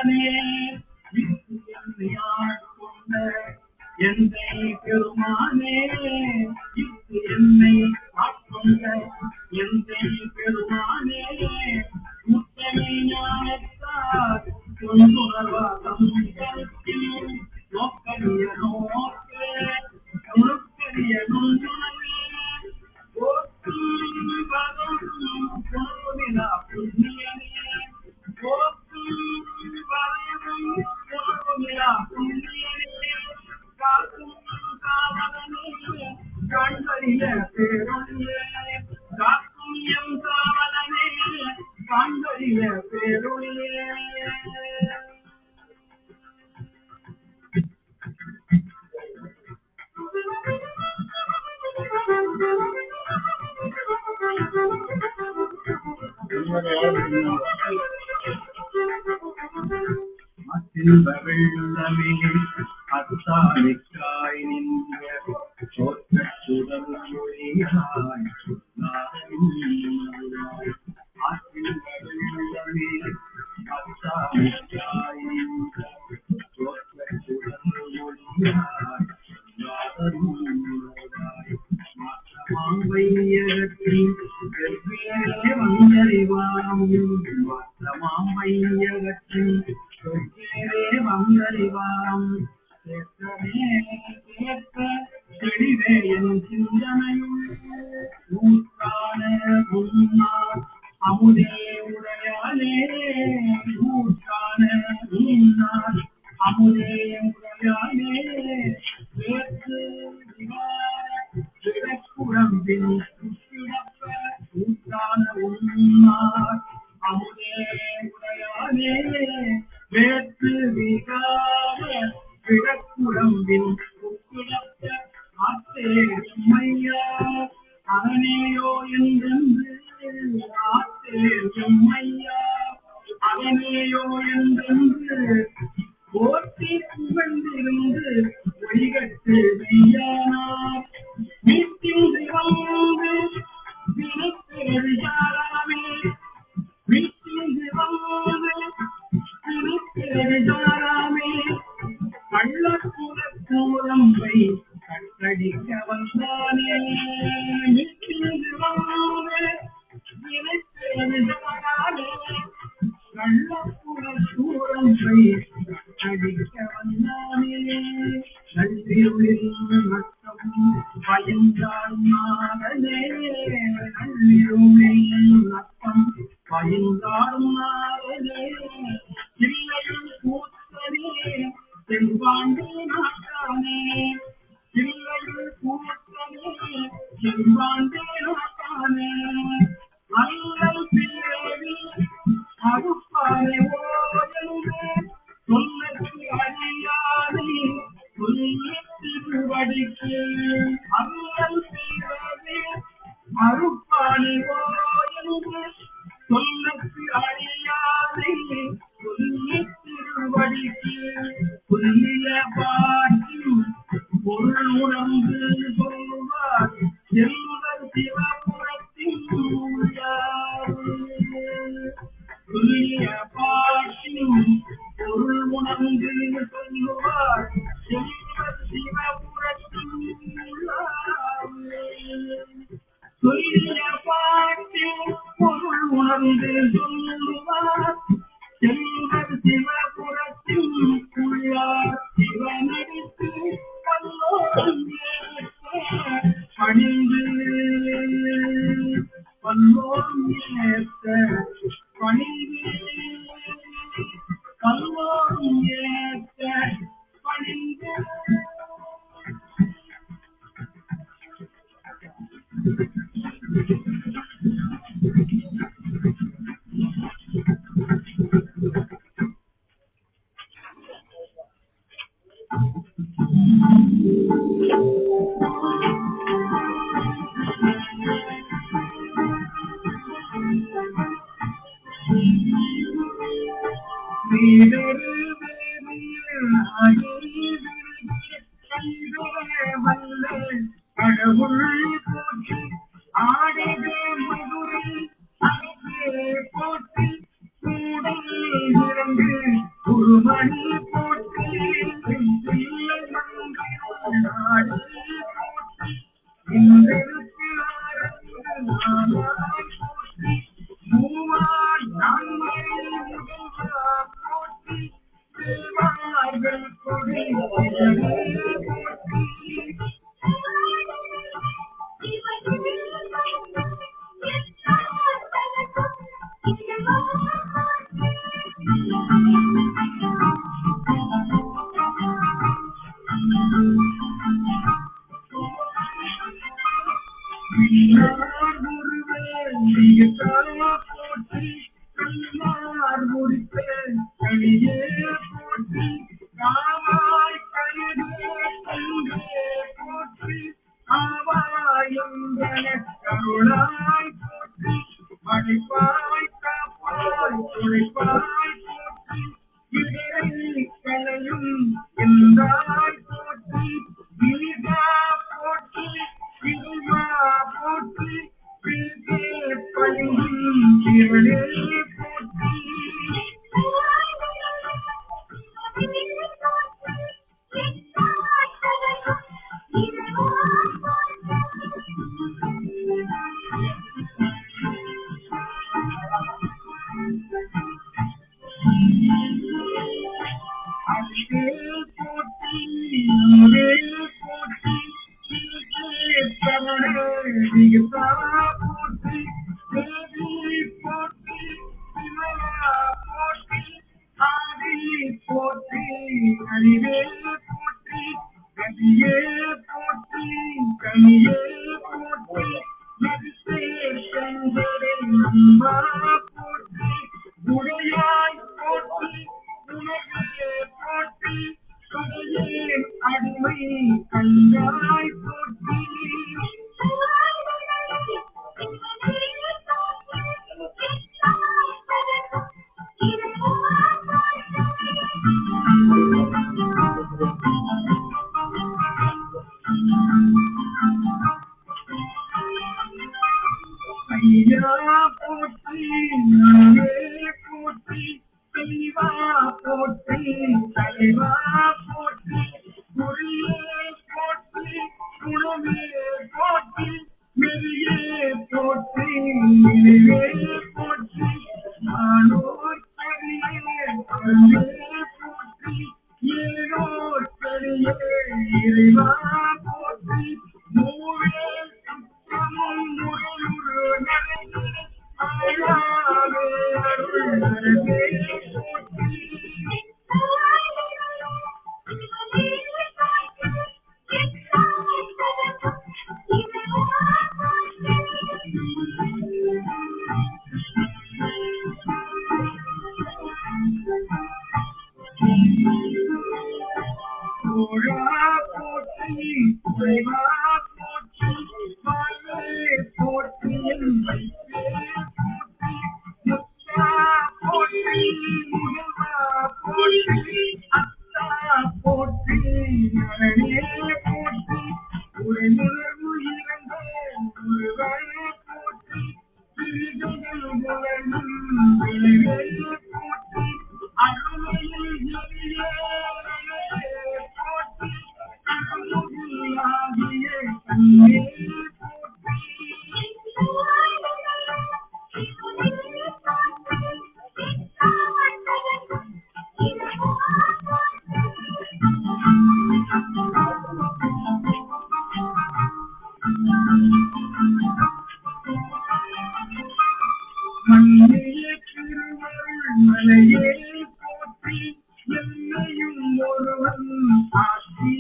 தூயவனே கொண்ட எந்தை பெருமானே என்னை ஆட்கொண்ட எந்தை பெருமானே முத்தனை ஞானத்தார் கொண்டுணர்வாதம் கருத்தில் நோக்கரிய நோக்கே நுணுக்கரிய நுண்ணுணவே போற்றும் பதம் பொருளிலா புண்ணியனே போற்றும் பதம் பொருளிலா புண்ணியனே காக்கும் காவலனே கண்டறிய பேரொழியே காக்கும் எம் காவலனே கண்டறிய பேரொழியே வெள்ளமே அத்தாலிக்காய் நின்ற சோற்றச்சுடல் மொழியாய் வெள்ளமே அத்தாலிக்காய் நின்ற சோற்றச்சுடல் மொழியாய் மாம்பையகத்தில் வெவ்வேறே வந்தறிவாம் மாம்பையகத்தில் வெவ்வேறே வந்தறிவாம் கேட்க தெளிவே என் சிந்தனையுள் ஊற்றான உன்னார் அமுதே உடையானே ஊற்றான உன்னார் அமுதே உடையானே வேற்று விடக்குடம்பின் சுற்றிடப்ப ஊற்றான உன்னார் அமுதே உடையானே வேற்று விகார விடக்குடம்பின் சுற்றிடப்ப ஆத்தேமையா அவனேயோ என்றென்று ஆத்தேமையா அவனேயோ என்றென்று போற்றி புகழ்ந்திருந்து ஒளிகட்டு வெய்யானார் வீட்டின்றி வந்து விழித்தெழுதாராமே வீட்டின்றி வந்து விழித்தெழுதாராமே கள்ளக்குலக்கூரம்பை கட்டடிக்க வந்தானே வீட்டின்றி வந்து விழித்தெழுதாராமே கள்ளக்குலக்கூரம்பை கட்டடிக்க வந்தானே நல்விருளில் நட்டம் பயந்தாள் நாடனே நல்விருளில் நட்டம் பயந்தாள் நாடனே இல்லையில் கூத்தனே செல்வாண்டி நாட்டானே இல்லையில் கூத்தனே செல்வாண்டி நாட்டானே அல்லல் பிறவி அறுப்பானே ஓயங்கே சொல்லற்கு அழியாதே திருவடிக்கு அல்லல் பிறவி அறுப்பானே ஓயங்கே சொல்லற்கு அழியாதே திருவடிக்கு புல்லிய பாட்டில் பொருள் உணர்ந்து சொல்வார் செல்வர் சிவபுரத்தின் புல்லிய பாட்டில் பொருள் உணர்ந்து சொல்லுவார் செல்வர் சிவபுரத்தின் சொல்லிய பாட்டில் பொருள் உணர்ந்து சொல்லுவார் செல்வர் சிவபுரத்தின் உள்ளார் சிவனடித்து பல்லோரும் பணிந்து பல்லோரும் ஏற்ற பணிந்து பல்லோரும் ஏற்ற பணிந்து தேவார்கள் கொடி போற்றி போற்றி கண்ணார் முடிப்பே கணியே போற்றி காவாய் கணிதே கண்டே போற்றி ஆவாயங்கன கருளாய் போற்றி அழைப்பாய் காப்பாய் உழைப்பாய் போற்றி இறை கலையும் என்றாய் போற்றி ஈகா போற்றி இல்வா போற்றி பிரிதே பழியும் திரளே போற்றி அங்கே போற்றி அங்கே போற்றி சரணா போற்றி தேவி போற்றி சிவனா போற்றி ஆதி போற்றி அறிவே போற்றி கதியே போற்றி கனியே போற்றி நதிசே செங்கடை அம்மா போற்றி உடையாய் போற்றி உணவே போற்றி கதையே அடிமை கண்டாய் போற்றி ஐயா போற்றி நானே போற்றி தெய்வா போற்றி தலைவா போற்றி குறியே போற்றி குணமே போற்றி மெரியே போற்றி நினைவே போற்றி நானோர் கரியே அருளே போற்றி ஏனோர் கரியே இறைவா போற்றி மூவே சுத்தமும் முறையுறு நடந்து ஆயாவே அருள் அரசே போற்றி கோழா போற்றி குறைவா போற்றி வாழ்வே போற்றி வைத்தே போற்றி முத்தா போற்றி முருகா போற்றி அத்தா போற்றி நரனே போற்றி உரைமுணர்வு இறந்த முருகனே போற்றி சிறிதல் உலகம் விளைவே போற்றி அருமையில் எளியே போற்றி கருமுகிலாகிய கண்ணே போற்றி மண்ணையே திருவருள் மலையே போற்றி என்னையும் ஒருவன் ஆட்சி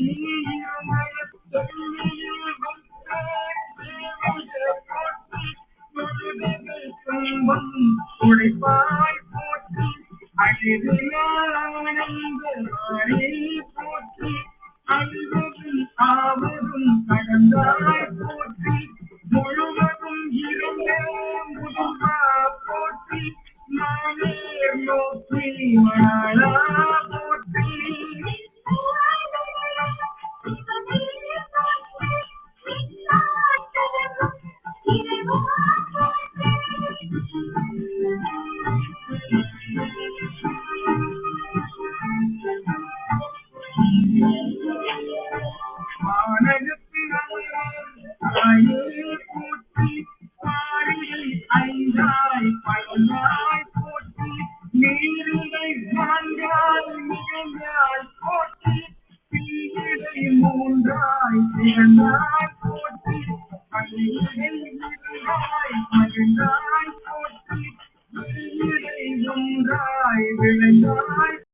உழைப்பாய் போற்றி அழிவிலானந்தே போற்றி அழிவதும் ஆவதும் கடந்தாய் போற்றி முழுவதும் இருந்தே முதுமா போற்றி நானே நோக்கி வாழா போற்றி ஐந்தாய் பல்லாய் போற்றி நீரிலை நான்காய்